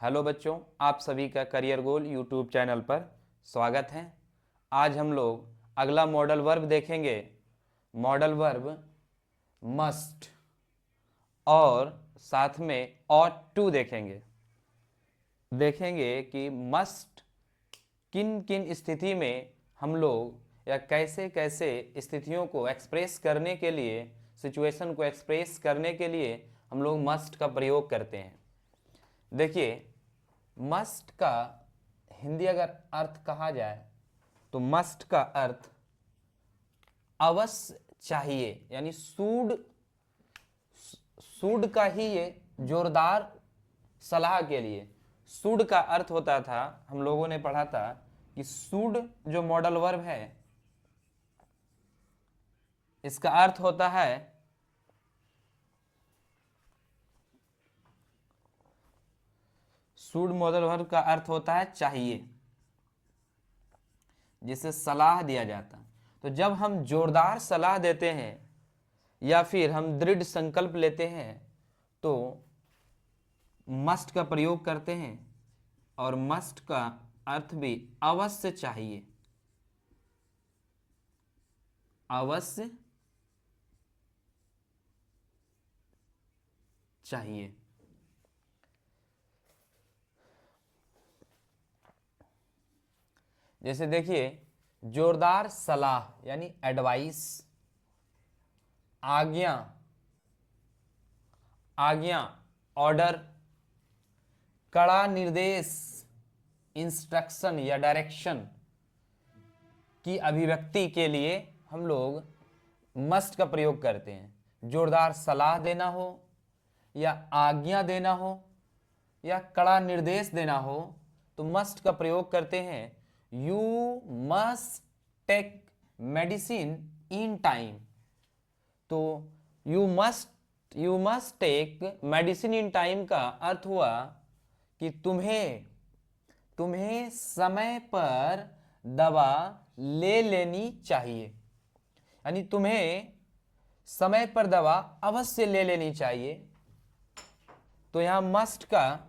Hello बच्चों, आप सभी का करियर गोल यूट्यूब चैनल पर स्वागत है। आज हम लोग अगला मॉडल वर्ब देखेंगे। मॉडल वर्ब मस्ट और साथ में ought to देखेंगे कि मस्ट किन किन स्थिति में हम लोग या कैसे कैसे स्थितियों को एक्सप्रेस करने के लिए, सिचुएशन को एक्सप्रेस करने के लिए हम लोग मस्ट का प्रयोग करते हैं। देखिए, मस्ट का हिंदी अगर अर्थ कहा जाए तो मस्ट का अर्थ अवश्य चाहिए, यानी शुड का ही ये जोरदार सलाह के लिए। शुड का अर्थ होता था, हम लोगों ने पढ़ा था कि शुड जो मॉडल वर्ब है इसका अर्थ होता है शुड मॉडल वर्ब का अर्थ होता है चाहिए, जिसे सलाह दिया जाता। तो जब हम जोरदार सलाह देते हैं या फिर हम दृढ़ संकल्प लेते हैं तो मस्ट का प्रयोग करते हैं, और मस्ट का अर्थ भी अवश्य चाहिए, अवश्य चाहिए। जैसे देखिए, जोरदार सलाह यानी एडवाइस, आज्ञा, आज्ञा ऑर्डर, कड़ा निर्देश इंस्ट्रक्शन या डायरेक्शन की अभिव्यक्ति के लिए हम लोग मस्ट का प्रयोग करते हैं। जोरदार सलाह देना हो या आज्ञा देना हो या कड़ा निर्देश देना हो तो मस्ट का प्रयोग करते हैं। You must take medicine in time. तो you must take medicine in time का अर्थ हुआ कि तुम्हें समय पर दवा ले लेनी चाहिए, यानी तुम्हें समय पर दवा अवश्य ले लेनी चाहिए। तो यहां मस्ट का,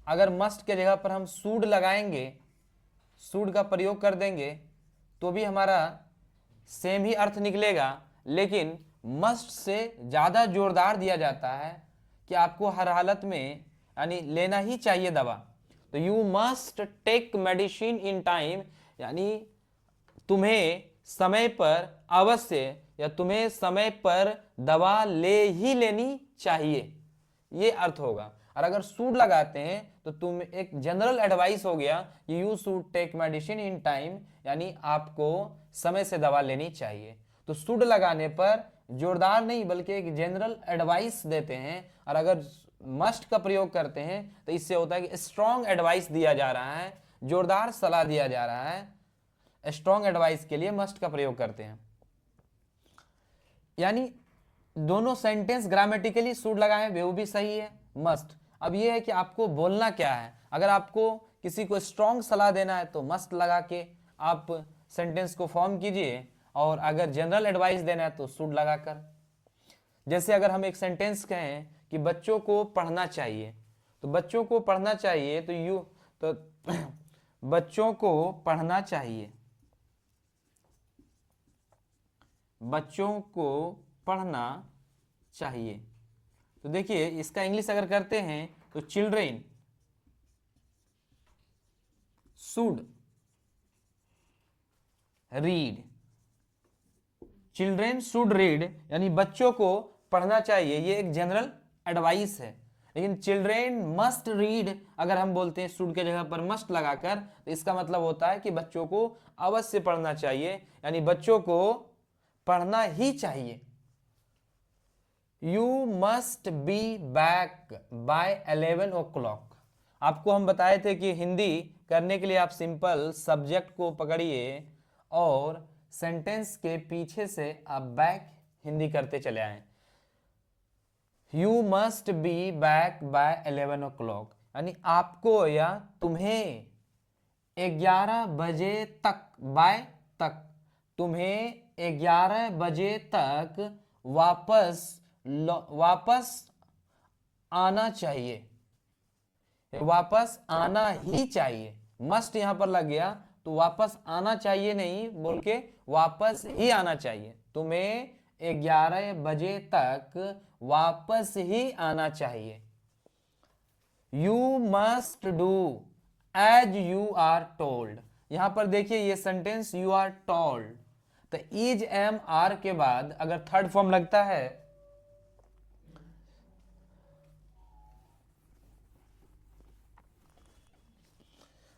अगर मस्ट के जगह पर हम शुड लगाएंगे, शुड का प्रयोग कर देंगे तो भी हमारा सेम ही अर्थ निकलेगा, लेकिन मस्ट से ज़्यादा जोरदार दिया जाता है कि आपको हर हालत में यानी लेना ही चाहिए दवा। तो you must take medicine in time, यानी तुम्हें समय पर अवश्य या तुम्हें समय पर दवा ले ही लेनी चाहिए, ये अर्थ होगा। और अगर शुड लगाते हैं तो तुम एक जनरल एडवाइस हो गया कि you should take medicine in time, यानी आपको समय से दवा लेनी चाहिए। तो शुड लगाने पर जोरदार नहीं बल्कि एक जनरल एडवाइस देते हैं, और अगर मस्ट का प्रयोग करते हैं तो इससे होता है कि स्ट्रॉन्ग एडवाइस दिया जा रहा है, जोरदार सलाह दिया जा रहा है। स्ट्रॉन्ग एडवाइस के लिए मस्ट का प्रयोग करते हैं। यानी दोनों सेंटेंस ग्रामेटिकली शुड लगाए वो भी सही है, मस्ट। अब ये है कि आपको बोलना क्या है। अगर आपको किसी को स्ट्रॉन्ग सलाह देना है तो मस्ट लगा के आप सेंटेंस को फॉर्म कीजिए, और अगर जनरल एडवाइस देना है तो शुड लगाकर। जैसे अगर हम एक सेंटेंस कहें कि बच्चों को पढ़ना चाहिए, तो बच्चों को पढ़ना चाहिए तो बच्चों को पढ़ना चाहिए, बच्चों को पढ़ना चाहिए। तो देखिए, इसका इंग्लिश अगर करते हैं तो children should read, children should read यानी बच्चों को पढ़ना चाहिए, ये एक जनरल एडवाइस है। लेकिन चिल्ड्रेन मस्ट रीड अगर हम बोलते हैं शुड के जगह पर मस्ट लगाकर, तो इसका मतलब होता है कि बच्चों को अवश्य पढ़ना चाहिए, यानी बच्चों को पढ़ना ही चाहिए। You must be back by 11 o'clock। आपको हम बताए थे कि हिंदी करने के लिए आप सिंपल सब्जेक्ट को पकड़िए और सेंटेंस के पीछे से आप बैक हिंदी करते चले आए। You must be back by 11 o'clock, यानी आपको या तुम्हें 11 बजे तक, बाय तक, तुम्हें 11 बजे तक वापस आना चाहिए। वापस आना ही चाहिए। मस्ट यहां पर लग गया तो वापस आना चाहिए नहीं बोल के वापस ही आना चाहिए। तुम्हें 11 बजे तक वापस ही आना चाहिए। You must do as you are told. यहां पर देखिए ये सेंटेंस यू आर टोल्ड, तो इज एम आर के बाद अगर थर्ड फॉर्म लगता है,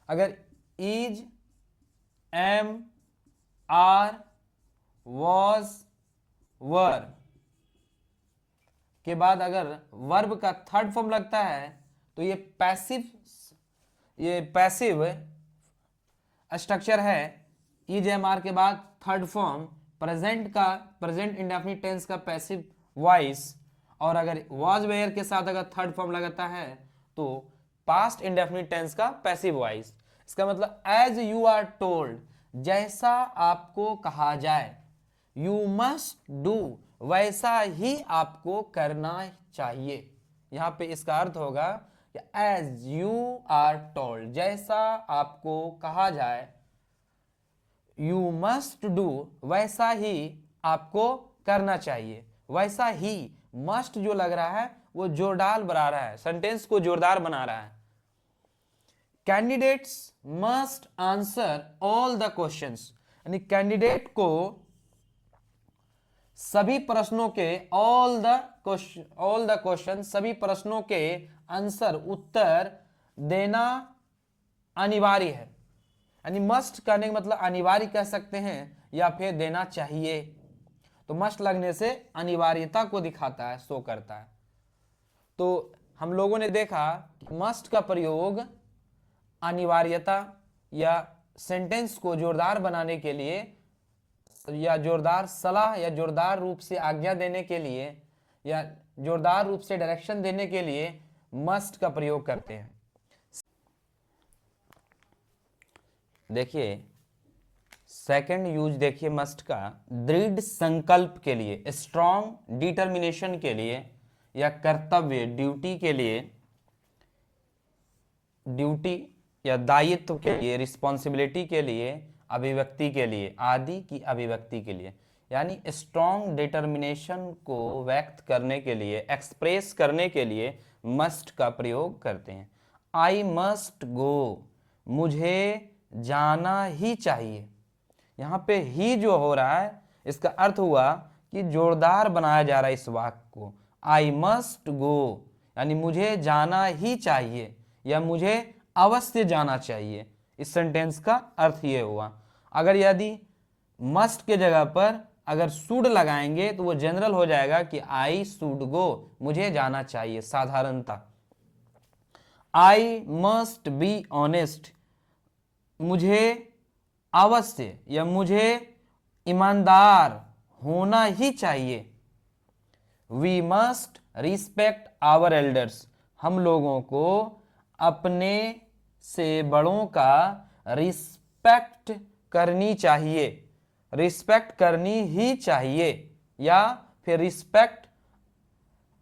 अगर is am are was were के बाद अगर वर्ब का थर्ड फॉर्म लगता है तो ये पैसिव स्ट्रक्चर है। इज एम आर के बाद third form present indefinite tense का पैसिव वॉइस, और अगर वॉज वेयर के साथ अगर थर्ड फॉर्म लगता है तो पास्ट इंडेफिनिट टेंस का पैसिव वॉइस। इसका मतलब एज यू आर टोल्ड, जैसा आपको कहा जाए, यू मस्ट डू, वैसा ही आपको करना चाहिए। यहां पे इसका अर्थ होगा एज यू आर टोल्ड, जैसा आपको कहा जाए, यू मस्ट डू, वैसा ही आपको करना चाहिए। वैसा ही, मस्ट जो लग रहा है वो जोरदार बना रहा है, सेंटेंस को जोरदार बना रहा है। Candidates must answer all the questions, यानी कैंडिडेट को सभी प्रश्नों के ऑल द क्वेश्चन, सभी प्रश्नों के आंसर, उत्तर देना अनिवार्य है। यानी मस्ट करने का मतलब अनिवार्य कह सकते हैं या फिर देना चाहिए। तो मस्ट लगने से अनिवार्यता को दिखाता है, शो करता है। तो हम लोगों ने देखा कि मस्ट का प्रयोग अनिवार्यता या सेंटेंस को जोरदार बनाने के लिए, या जोरदार सलाह या जोरदार रूप से आज्ञा देने के लिए, या जोरदार रूप से डायरेक्शन देने के लिए मस्ट का प्रयोग करते हैं। देखिए सेकंड यूज देखिए मस्ट का, दृढ़ संकल्प के लिए, स्ट्रॉन्ग डिटर्मिनेशन के लिए, या कर्तव्य ड्यूटी के लिए, ड्यूटी या दायित्व के लिए, रिस्पॉन्सिबिलिटी के लिए, अभिव्यक्ति के लिए, आदि की अभिव्यक्ति के लिए। यानी स्ट्रॉन्ग डिटर्मिनेशन को व्यक्त करने के लिए, एक्सप्रेस करने के लिए मस्ट का प्रयोग करते हैं। आई मस्ट गो, मुझे जाना ही चाहिए। यहाँ पे ही जो हो रहा है इसका अर्थ हुआ कि जोरदार बनाया जा रहा है इस वाक्य को। आई मस्ट गो यानी मुझे जाना ही चाहिए या मुझे अवश्य जाना चाहिए। इस सेंटेंस का अर्थ ये हुआ। अगर यदि मस्ट के जगह पर अगर शुड लगाएंगे तो वो जनरल हो जाएगा कि आई शुड गो, मुझे जाना चाहिए, साधारणता। आई मस्ट बी ऑनेस्ट, मुझे अवश्य या मुझे ईमानदार होना ही चाहिए। We must respect our elders, हम लोगों को अपने से बड़ों का रिस्पेक्ट करनी चाहिए, रिस्पेक्ट करनी ही चाहिए, या फिर रिस्पेक्ट,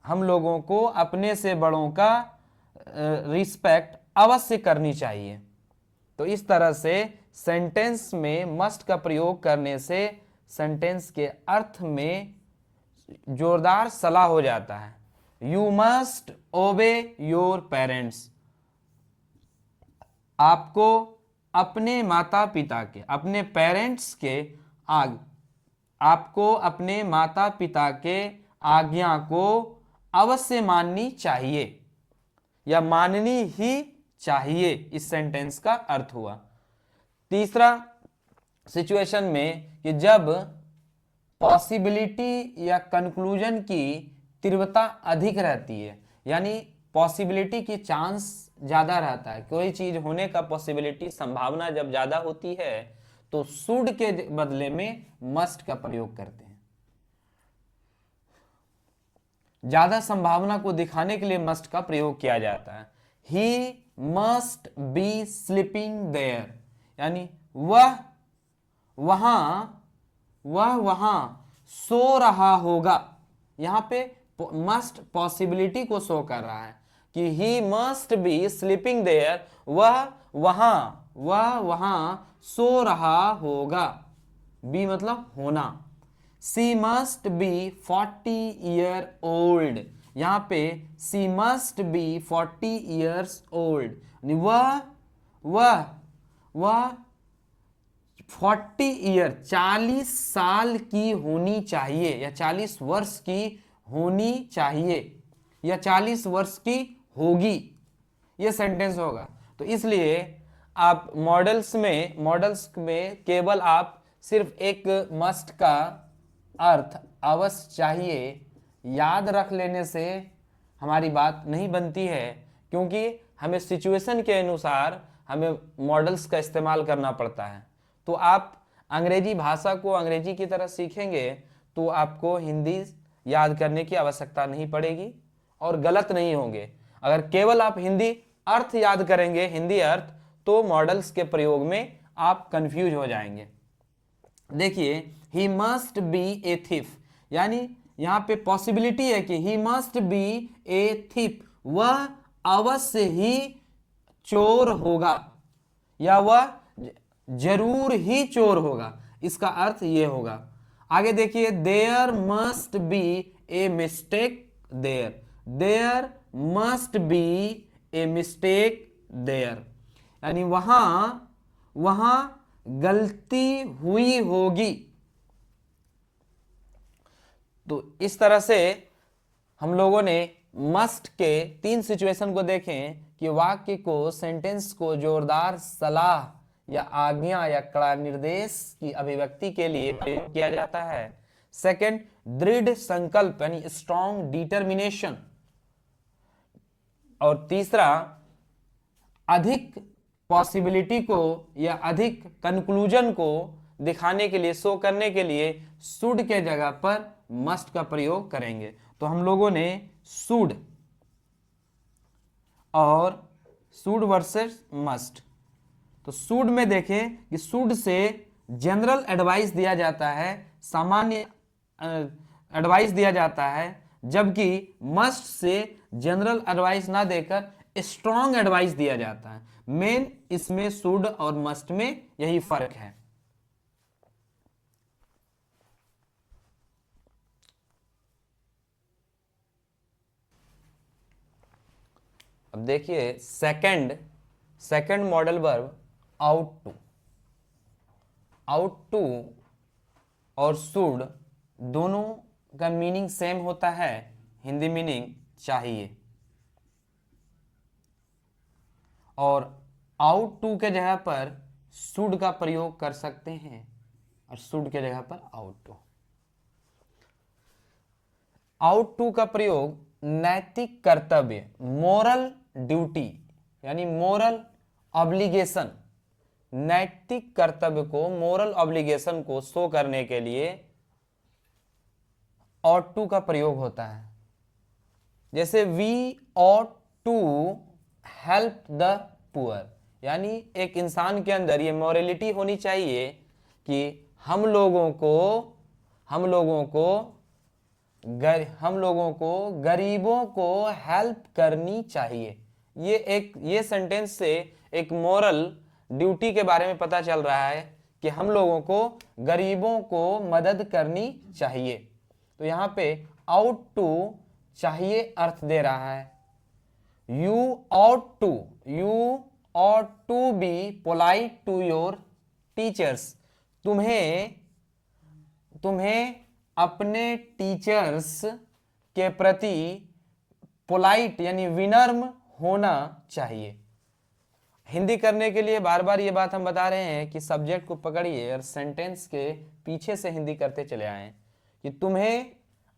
हम लोगों को अपने से बड़ों का रिस्पेक्ट अवश्य करनी चाहिए। तो इस तरह से सेंटेंस में मस्ट का प्रयोग करने से सेंटेंस के अर्थ में जोरदार सलाह हो जाता है। यू मस्ट ओबे योर पेरेंट्स, आपको अपने माता पिता के, अपने पेरेंट्स के आपको अपने माता पिता के आज्ञा को अवश्य माननी चाहिए या माननी ही चाहिए। इस सेंटेंस का अर्थ हुआ। तीसरा सिचुएशन में कि जब पॉसिबिलिटी या कंक्लूजन की तीव्रता अधिक रहती है, यानी पॉसिबिलिटी की चांस ज्यादा रहता है, कोई चीज होने का पॉसिबिलिटी, संभावना जब ज्यादा होती है तो शुड के बदले में मस्ट का प्रयोग करते हैं। ज्यादा संभावना को दिखाने के लिए मस्ट का प्रयोग किया जाता है। He must be sleeping there, यानी वह वहां सो रहा होगा। यहां पे मस्ट पॉसिबिलिटी को शो कर रहा है कि he must be sleeping there, वह वहां सो रहा होगा। बी मतलब होना। She must be 40 year old, यहां पे she must be 40 years old, वह 40 ईयर 40 साल की होनी चाहिए, या 40 वर्ष की होनी चाहिए, या 40 वर्ष की होगी, ये सेंटेंस होगा। तो इसलिए आप मॉडल्स में केवल आप सिर्फ एक मस्ट का अर्थ अवश्य चाहिए याद रख लेने से हमारी बात नहीं बनती है, क्योंकि हमें सिचुएशन के अनुसार हमें मॉडल्स का इस्तेमाल करना पड़ता है। तो आप अंग्रेजी भाषा को अंग्रेजी की तरह सीखेंगे तो आपको हिंदी याद करने की आवश्यकता नहीं पड़ेगी और गलत नहीं होंगे। अगर केवल आप हिंदी अर्थ याद करेंगे, हिंदी अर्थ, तो मॉडल्स के प्रयोग में आप कंफ्यूज हो जाएंगे। देखिए, ही मस्ट बी ए थिफ, यानी यहां पे पॉसिबिलिटी है कि he must be A thief, वह अवश्य ही चोर होगा, या वह जरूर ही चोर होगा, इसका अर्थ ये होगा। आगे देखिए, there must be a mistake there must be a mistake there, यानी वहां गलती हुई होगी। तो इस तरह से हम लोगों ने मस्ट के 3 सिचुएशन को देखें कि वाक्य को, सेंटेंस को जोरदार सलाह या आज्ञा या कड़ा निर्देश की अभिव्यक्ति के लिए प्रयोग किया जाता है। सेकंड, दृढ़ संकल्प यानी स्ट्रॉन्ग डिटर्मिनेशन। और तीसरा, अधिक पॉसिबिलिटी को या अधिक कंक्लूजन को दिखाने के लिए, शो करने के लिए शुड के जगह पर मस्ट का प्रयोग करेंगे। तो हम लोगों ने शुड और शुड वर्सेस मस्ट, तो शुड में देखें कि शुड से जनरल एडवाइस दिया जाता है, सामान्य एडवाइस दिया जाता है, जबकि मस्ट से जनरल एडवाइस ना देकर स्ट्रॉन्ग एडवाइस दिया जाता है। मेन इसमें शुड और मस्ट में यही फर्क है। अब देखिए second modal verb ought to और शुड दोनों का मीनिंग सेम होता है, हिंदी मीनिंग चाहिए। और आउट टू के जगह पर शुड का प्रयोग कर सकते हैं और शुड के जगह पर आउट टू का प्रयोग नैतिक कर्तव्य, मोरल ड्यूटी यानी मोरल ऑब्लिगेशन, नैतिक कर्तव्य को, मोरल ऑब्लिगेशन को शो करने के लिए ऑट टू का प्रयोग होता है। जैसे we ought to help the poor, यानी एक इंसान के अंदर ये मॉरलिटी होनी चाहिए कि हम लोगों को गरीबों को हेल्प करनी चाहिए। ये सेंटेंस से एक मोरल ड्यूटी के बारे में पता चल रहा है कि हम लोगों को गरीबों को मदद करनी चाहिए। तो यहाँ पे आउट टू चाहिए अर्थ दे रहा है। You ought to be polite to your teachers, तुम्हें अपने टीचर्स के प्रति पोलाइट यानी विनम्र होना चाहिए। हिंदी करने के लिए बार बार ये बात हम बता रहे हैं कि सब्जेक्ट को पकड़िए और सेंटेंस के पीछे से हिंदी करते चले आए कि तुम्हें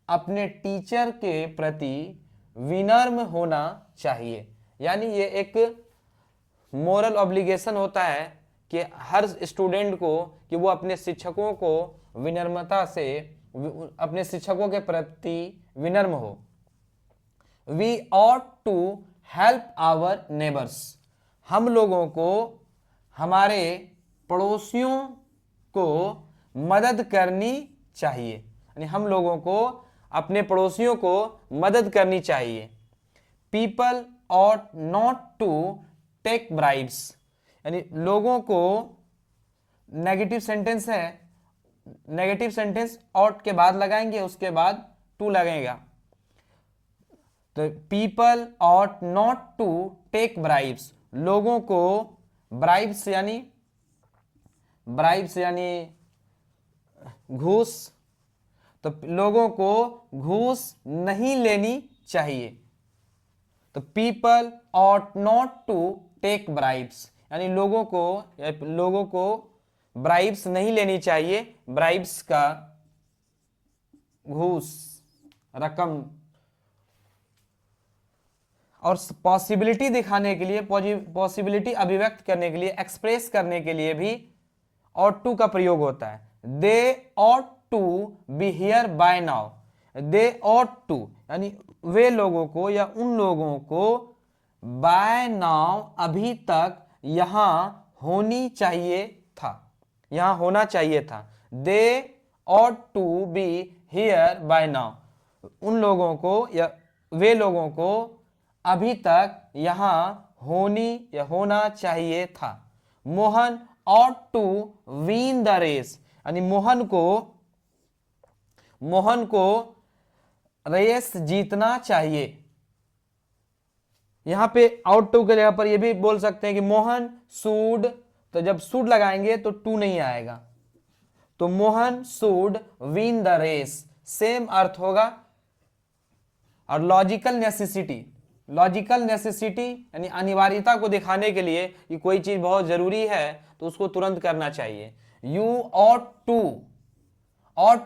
अपने टीचर के प्रति विनम्र होना चाहिए। यानी ये एक मोरल ऑब्लिगेशन होता है कि हर स्टूडेंट को कि वो अपने शिक्षकों को विनम्रता से, अपने शिक्षकों के प्रति विनम्र हो। We ought to help our neighbours, हम लोगों को हमारे पड़ोसियों को मदद करनी चाहिए, यानी हम लोगों को अपने पड़ोसियों को मदद करनी चाहिए। People ought not to take bribes, यानी लोगों को, नेगेटिव सेंटेंस है, नेगेटिव सेंटेंस ought के बाद लगाएंगे, उसके बाद to लगेगा। तो people ought not to take bribes, लोगों को bribes यानी घूस, तो लोगों को घूस नहीं लेनी चाहिए। तो people ought not to take bribes, यानी लोगों को ब्राइब्स नहीं लेनी चाहिए, ब्राइब्स का घूस, रकम। और पॉसिबिलिटी दिखाने के लिए, पॉसिबिलिटी अभिव्यक्त करने के लिए, एक्सप्रेस करने के लिए भी ought to का प्रयोग होता है। दे ought to be here by now, they ought to यानी वे लोगों को या उन लोगों को by now अभी तक यहां होनी चाहिए था, यहां होना चाहिए था। दे ought to be here by now, उन लोगों को या वे लोगों को अभी तक यहां होनी या होना चाहिए था। Mohan ought to win the race, यानी मोहन को रेस जीतना चाहिए। यहां पे ought to के जगह पर ये भी बोल सकते हैं कि मोहन should, तो जब should लगाएंगे तो to नहीं आएगा, तो Mohan should win the race, same अर्थ होगा। और लॉजिकल नेसेसिटी यानी अनिवार्यता को दिखाने के लिए कि कोई चीज बहुत जरूरी है तो उसको तुरंत करना चाहिए। You ought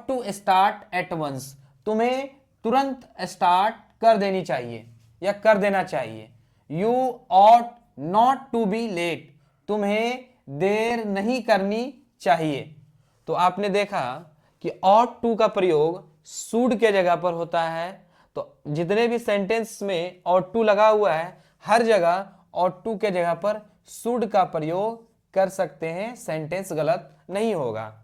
to start at once, तुम्हें तुरंत स्टार्ट कर देनी चाहिए या कर देना चाहिए। You ought not to be late, तुम्हें देर नहीं करनी चाहिए। तो आपने देखा कि ought to का प्रयोग should के जगह पर होता है। तो जितने भी सेंटेंस में ought to लगा हुआ है, हर जगह ought to के जगह पर should का प्रयोग कर सकते हैं, सेंटेंस गलत नहीं होगा।